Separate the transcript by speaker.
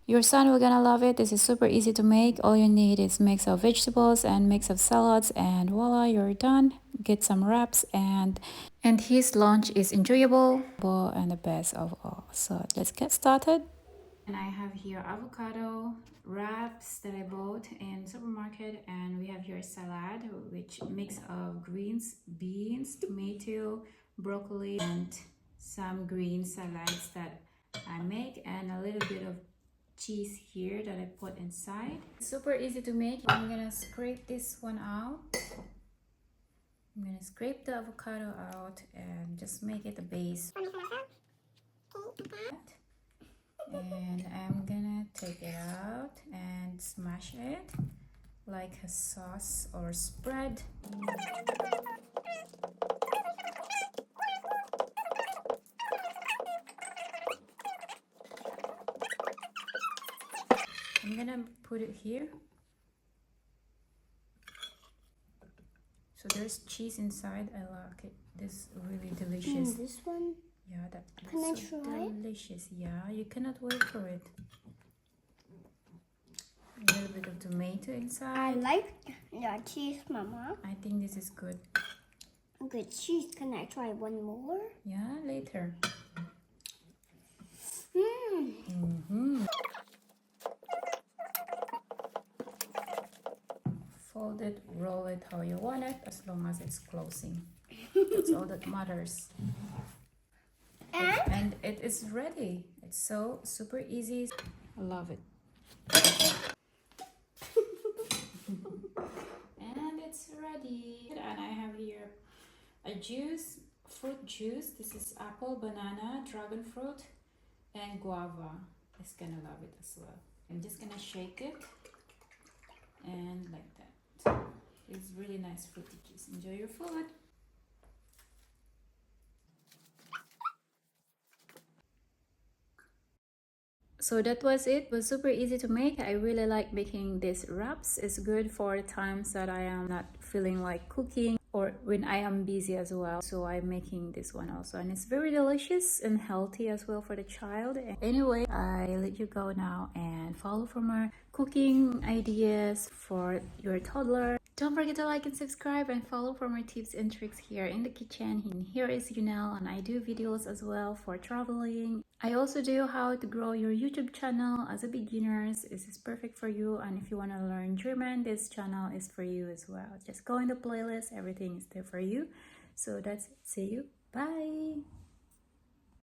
Speaker 1: Your son will gonna love it. This is super easy to make. All you need is mix of vegetables and mix of salads, and voila, you're done. Get some wraps, and his lunch is enjoyable and the best of all. So let's get started. And I have here avocado wraps that I bought in supermarket, and we have here salad, which mix of greens, beans, tomato, broccoli, and some green salads that I make, and a little bit of cheese here that I put inside. Super easy to make. I'm gonna scrape this one out. I'm gonna scrape the avocado out and just make it a base. And I'm gonna take it out and smash it like a sauce or spread. I'm gonna put it here. So there's cheese inside. I like it. This is really delicious.
Speaker 2: This one?
Speaker 1: Yeah, that
Speaker 2: Can I
Speaker 1: so
Speaker 2: try?
Speaker 1: delicious. Yeah, you cannot wait for it. A little bit of tomato inside.
Speaker 2: I like the cheese, Mama.
Speaker 1: I think this is good.
Speaker 2: Good cheese. Can I try one more?
Speaker 1: Yeah, later. Fold it, roll it how you want it, as long as it's closing. That's all that matters. And it is ready. It's so super easy. I love it. And it's ready. And I have here a juice, fruit juice. This is apple, banana, dragon fruit, and guava. It's gonna love it as well. I'm just gonna shake it and like that. It's really nice fruity juice. Enjoy your food. So that was it. It was super easy to make. I really like making these wraps. It's good for times that I am not feeling like cooking or when I am busy as well. So I'm making this one also, and it's very delicious and healthy as well for the child. Anyway, I let you go now and follow for more cooking ideas for your toddler. Don't forget to like and subscribe and follow for more tips and tricks here in the kitchen. And here is Yunel, and I do videos as well for traveling. I also do how to grow your YouTube channel as a beginner. This is perfect for you, and if you want to learn German, this channel is for you as well. Just go in the playlist, everything is there for you. So that's it. See you. Bye.